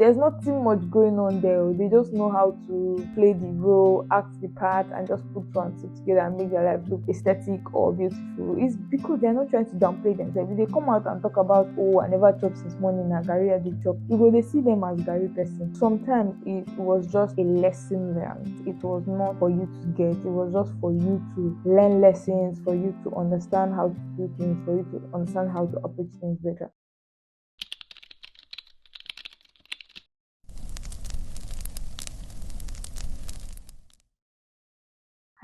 there's nothing much going on there. They just know how to play the role, act the part, and just put two and two together and make their life look aesthetic or beautiful. It's because they're not trying to downplay themselves. If they come out and talk about, oh, I never chop since morning, na Gary I dey chop, you go they see them as Gary person. Sometimes it was just a lesson learned. It was not for you to get, it was just for you to learn lessons, for you to understand how to do things, for you to understand how to approach things better.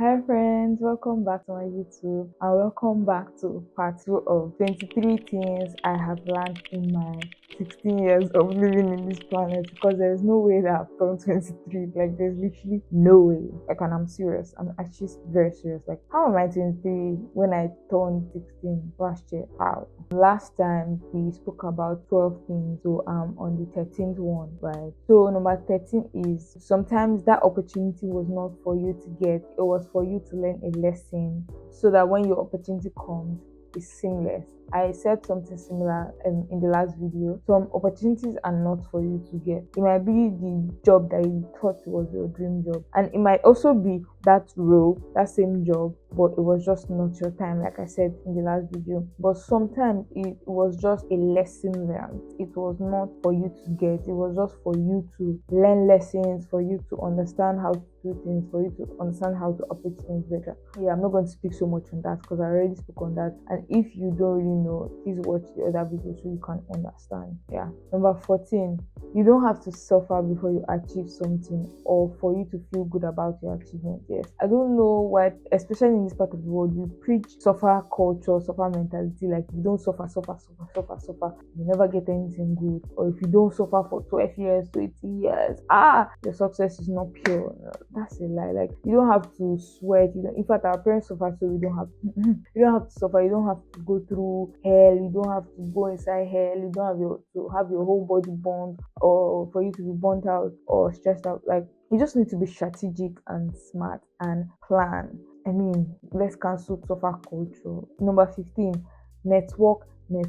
Hi friends, welcome back to my YouTube and welcome back to part 2 of 23 things I have learned in my 16 years of living in this planet, because there's no way that I've turned 23. Like, there's literally no way. Like, and I'm serious. I'm actually very serious. Like, how am I 23 when I turned 16 last year? How? Last time we spoke about 12 things, so on the 13th one, right? So number 13 is sometimes that opportunity was not for you to get, it was for you to learn a lesson, so that when your opportunity comes, it's seamless. I said something similar in the last video. Some opportunities are not for you to get. It might be the job that you thought was your dream job, and it might also be that role, that same job, but it was just not your time, like I said in the last video. But sometimes it was just a lesson learned. It was not for you to get, it was just for you to learn lessons, for you to understand how to do things, for you to understand how to approach things better. Yeah, I'm not going to speak so much on that because I already spoke on that, and if you don't really know, please watch the other video so you can understand. Yeah. Number 14, you don't have to suffer before you achieve something, or for you to feel good about your achievement. Yes, I don't know why, especially in this part of the world, we preach suffer culture, suffer mentality. Like, if you don't suffer, you never get anything good. Or if you don't suffer for 12 years, 20 years, your success is not pure. No, that's a lie. Like, you don't have to sweat. In fact, our parents suffer, so we don't have you don't have to suffer. You don't have to go through hell. You don't have to go inside hell. You don't have to have your whole body burned, or for you to be burnt out or stressed out. Like, you just need to be strategic and smart and plan. I mean, let's cancel suffer culture. Number 15, network. In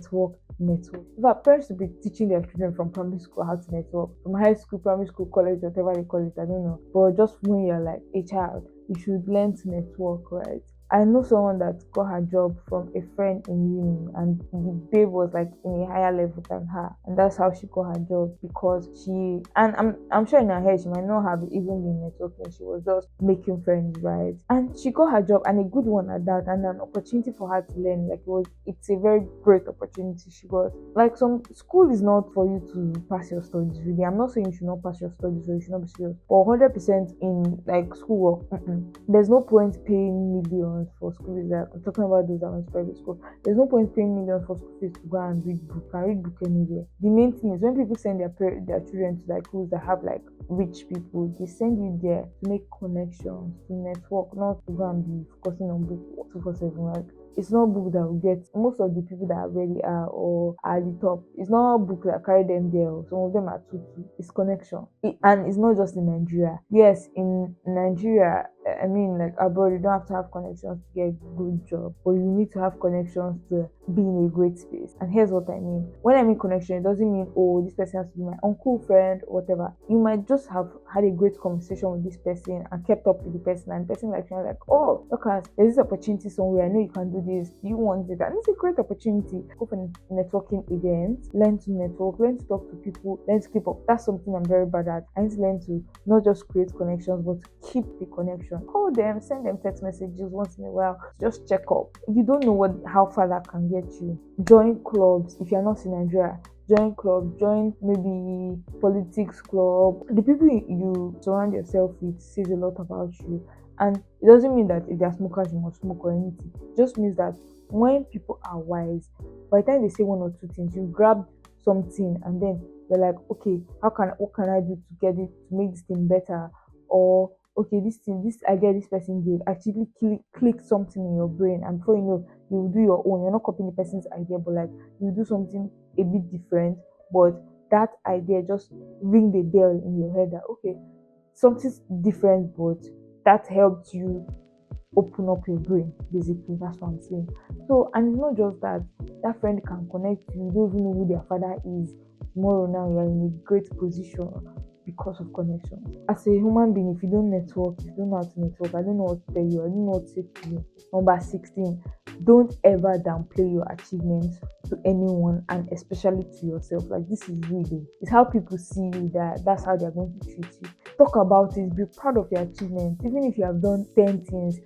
fact, parents should be teaching their children from primary school how to network, from high school, primary school, college, whatever they call it. I don't know. But just when you're like a child, you should learn to network, right? I know someone that got her job from a friend in uni, and the babe was like in a higher level than her, and that's how she got her job, because she, and I'm sure in her head she might not have even been networking, she was just making friends, right? And she got her job, and a good one at that, and an opportunity for her to learn. Like, it's a very great opportunity she got. Like, some school is not for you to pass your studies, really. I'm not saying you should not pass your studies or you should not be serious, but 100% in like schoolwork, there's no point paying millions for school fees. Like, I'm talking about those that went to private school. There's no point paying millions for school fees to go and read book. You can read book anywhere. The main thing is, when people send their children to like schools that have like rich people, they send you there to make connections, to network, not to go and be focusing on book 247. Like, it's not book that will get most of the people that really are or are at the top. It's not book that carry them there. Some of them are too. It's connection. And it's not just in Nigeria. Yes, in Nigeria, I mean, like abroad, you don't have to have connections to get a good job, but you need to have connections to be in a great space. And here's what I mean. When I mean connection, it doesn't mean, oh, this person has to be my uncle, friend, or whatever. You might just have had a great conversation with this person and kept up with the person, and the person like, oh, look, there's this opportunity somewhere. I know you can do this. Do you want it? And it's a great opportunity. Go for networking events, learn to network, learn to talk to people, learn to keep up. That's something I'm very bad at. I need to learn to not just create connections, but to keep the connection. Call them, send them text messages once in a while, just check up. You don't know how far that can get you. Join clubs if you're not in Nigeria. Join club, join maybe politics club. The people you surround yourself with says a lot about you. And it doesn't mean that if they're smokers you must smoke or anything. It just means that when people are wise, by the time they say one or two things, you grab something and then you're like, okay, what can I do to get it, to make this thing better? Or okay, this idea this person gave actually click something in your brain, and before you know, you will do your own. You're not copying the person's idea, but like, you do something a bit different, but that idea just ring the bell in your head that okay, something's different, but that helped you open up your brain. Basically, that's what I'm saying. So, and it's not just that. That friend can connect you. You don't even know who their father is. Tomorrow now you're in a great position because of connection. As a human being, if you don't network, if you don't know how to network, I don't know what to tell you, I don't know what to say to you. Number 16, don't ever downplay your achievements to anyone, and especially to yourself. Like, this is really, it's how people see you, that's how they're going to treat you. Talk about it, be proud of your achievements. Even if you have done 10 things,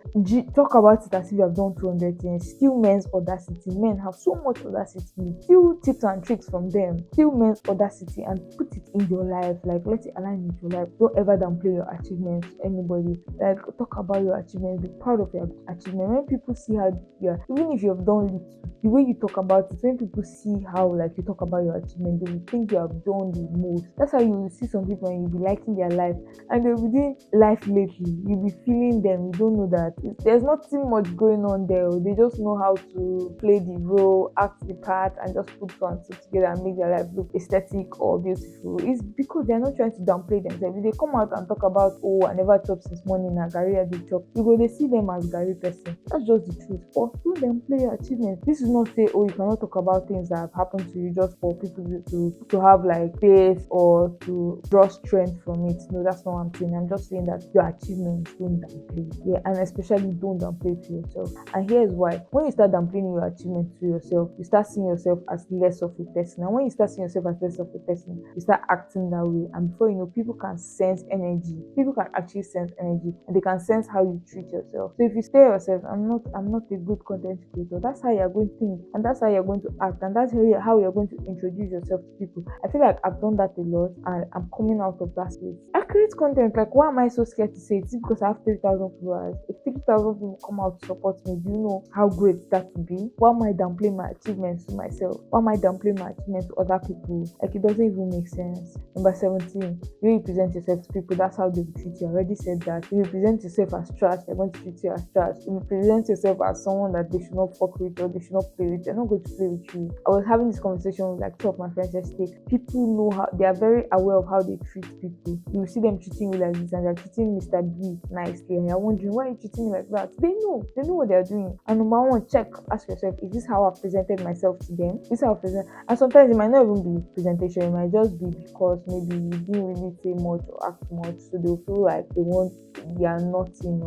talk about it as if you have done 200 things. Still men's audacity. Men have so much audacity. Steal tips and tricks from them. Still men's audacity and put it in your life. Like, let it align with your life. Don't ever downplay your achievements to anybody. Like, talk about your achievements. Be proud of your achievement. When people see how you're, even if you have done little, the way you talk about it, when people see how like you talk about your achievement, they will think you have done the most. That's how you will see some people and you'll be liking their life, and they'll be doing life lately. You'll be feeling them. You don't know that there's nothing much going on there. They just know how to play the role, act the part, and just put two and two together and make their life look aesthetic or beautiful. It's because they're not trying to downplay themselves. If they come out and talk about, oh, I never chop since morning, and Gary I did chop, you go, they see them as Gary person. That's just the truth. Or don't downplay your achievements. This is not say, oh, you cannot talk about things that have happened to you just for people to have like faith or to draw strength from it. No, that's not what I'm saying. I'm just saying that your achievements, don't downplay. Yeah, and especially don't downplay to yourself. And here's why. When you start downplaying your achievements to yourself, you start seeing yourself as less of a person. And when you start seeing yourself as less of a person, you start acting that way. And before you know, people can sense energy. People can actually sense energy, and they can sense how you treat yourself. So if you stay yourself, I'm not a good content creator, that's how you're going to think, and that's how you're going to act, and that's how you're going to introduce yourself to people. I feel like I've done that a lot, and I'm coming out of that space. I create content, like, why am I so scared to say it? It's because I have 3,000 followers. If 3,000 people come out to support me, do you know how great that would be? Why am I downplaying my achievements to myself? Why am I downplaying my achievements to other people? Like, it doesn't even make sense. Number 17, when you present yourself to people, that's how they will treat you. I already said that. If you present yourself as trash, they're going to treat you as trash. If you present yourself as someone that they should not fuck with or they should not play with, they're not going to play with you. I was having this conversation with like two of my friends yesterday. People know how, they are very aware of how they treat people. You will see them treating you like this, and they're treating Mr. B nicely, and you're wondering, why are you treating me like that? They know what they're doing. And number one, ask yourself, is this how I presented myself to them? Is this how I present? And sometimes it might not even be presentation, it might just be because maybe you didn't really say much or act much, so they'll feel like you're nothing,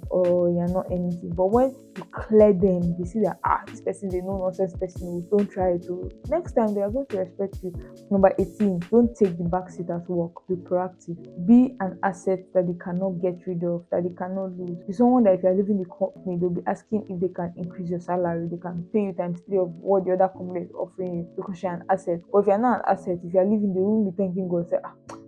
or you're not anything. But when you clear them, they see that this person is a no nonsense person, don't try it. Next time they are going to respect you. Number 18, don't take the backseat at work. Be proactive. Be an asset that they cannot get rid of, that they cannot lose. Be someone that if you're leaving the company, they'll be asking if they can increase your salary, they can pay you times 3 of what the other company is offering you, because you're an asset. But if you're not an asset, if you're leaving, they won't be thanking God, say,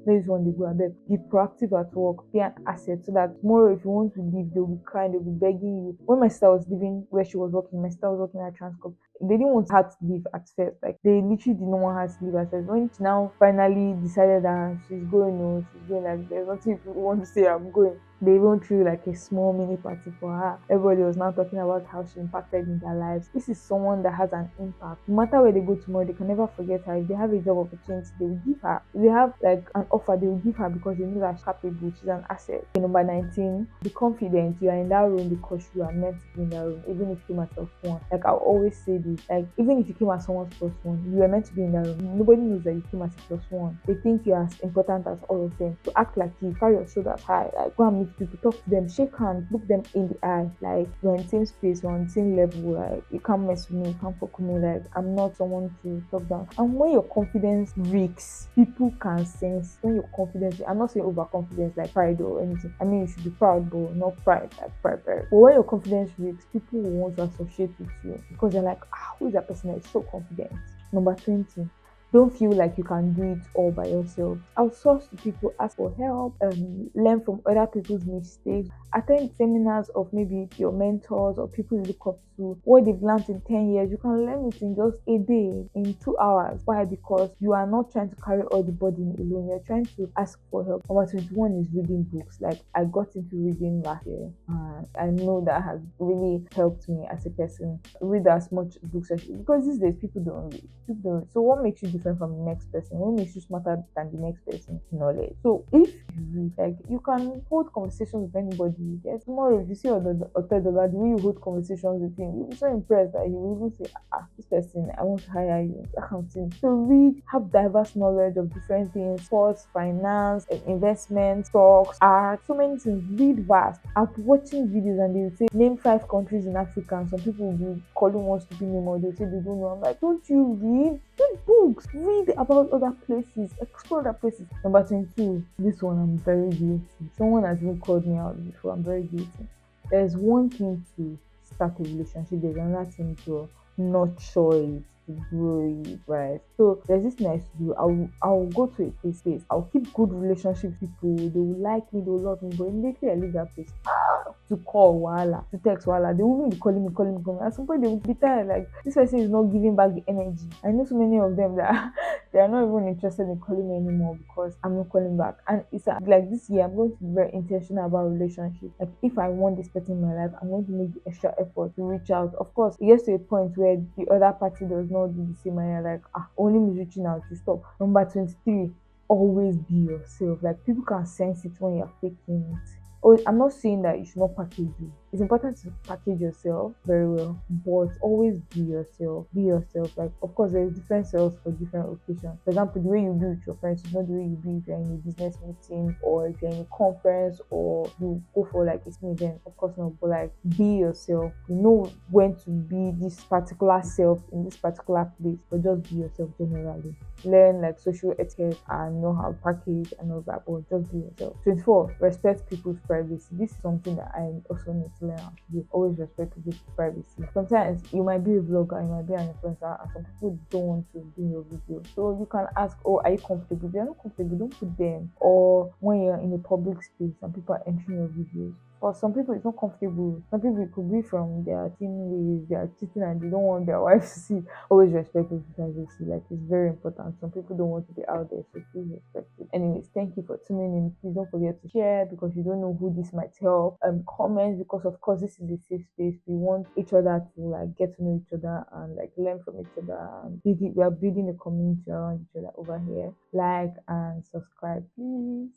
this one they go a bit. Be proactive at work, be an asset, so that tomorrow if you want to leave, they'll be crying, they'll be begging you. When my sister was leaving where she was working, my sister was working at Transcorp, they didn't want her to leave at first. Like, they literally didn't want her to leave at first. When she now finally decided that she's going, like, there's nothing people want to say, I'm going. They even threw like a small mini party for her. Everybody was now talking about how she impacted in their lives. This is someone that has an impact. No matter where they go tomorrow, they can never forget her. If they have a job opportunity, they will give her. If they have like an offer, they will give her, because they know that she's capable, she's an asset. Okay, number 19, be confident. You are in that room because you are meant to be in that room, even if you came as first one. Like, I always say this, like, even if you came as someone's first one, you are meant to be in that room. Nobody knows that you came as a first one. They think you're as important as all of them. So act like you, carry your shoulders high, like, go and meet people, talk to them, shake hands, look them in the eye, like, we're in the same space, we're on the same level, like, you can't mess with me, you can't fuck with me, like, I'm not someone to talk down. And when your confidence reeks, people can sense when your confidence, I'm not saying overconfidence like pride or anything, I mean, you should be proud, but not pride, like pride. But when your confidence reeks, people will want to associate with you, because they're like, who is that person that is so confident? Number 20, don't feel like you can do it all by yourself. Outsource to people, ask for help, learn from other people's mistakes, attend seminars of maybe your mentors or people you look up to. What they've learned in 10 years, you can learn it in just a day, in 2 hours. Why? Because you are not trying to carry all the burden alone. You're trying to ask for help. Number 21 is reading books. Like, I got into reading last year, and I know that has really helped me as a person. Read as much books as you, because these days people don't read. So what makes you different different from the next person? What makes you smarter than the next person? Knowledge. So if you read, like, you can hold conversations with anybody. Yes, tomorrow if you see Otedola, the way you hold conversations with him, you'll be so impressed that he will even say, this person, I want to hire you. That kind of thing. So read, have diverse knowledge of different things, sports, finance, investment, stocks, art, so many things. Read vast. I'm watching videos and they will say, name 5 countries in Africa, and some people will be calling one stupid name or they'll say they don't know. I'm like, don't you read? Read books. Read about other places. Explore other places. Number 22. This one I'm very guilty. Someone has even called me out before. I'm very guilty. There's one thing to start a relationship, there's another thing to nurture it, to grow it, right? So there's this thing I used to do. I'll go to a place. I'll keep good relationships with people. They will like me, they will love me. But immediately I leave that place, to call wahala, to text wahala, they won't be calling me. At some point they will be tired, like this person is not giving back the energy. I know so many of them that they are not even interested in calling me anymore because I'm not calling back. And it's like this year I'm going to be very intentional about relationships. Like if I want this person in my life, I'm going to make the extra effort to reach out. Of course, it gets to a point where the other party does not do the same and you're like, only me reaching out, to stop. Number 23, always be yourself. Like people can sense it when you're faking it. Oh, I'm not saying that you should not package you. It's important to package yourself very well, but always be yourself. Be yourself. Like, of course, there's different selves for different occasions. For example, the way you be with your friends is not the way you be if you're in a business meeting or if you're in a conference or you go for like a team event. Of course not, but like be yourself. You know when to be this particular self in this particular place, but just be yourself generally. Learn like social etiquette and know how to package and all that, but just be yourself. 24, respect people's privacy. This is something that I also need to learn how to do. Always respect people's privacy. Sometimes you might be a vlogger, you might be an influencer, and some people don't want to be in your video. So you can ask, are you comfortable? If you're not comfortable, don't put them. Or when you're in a public space and people are entering your videos, for some people it's not comfortable. Some people it could be from their teen ways, they are cheating and they don't want their wife to see. Always respect people's privacy. Like it's very important. Some people don't want to be out there, so please respect it. Anyways, thank you for tuning in. Please don't forget to share because you don't know who this might help. Comment because of course this is a safe space. We want each other to like get to know each other and like learn from each other and we are building a community around each other over here. Like and subscribe, please.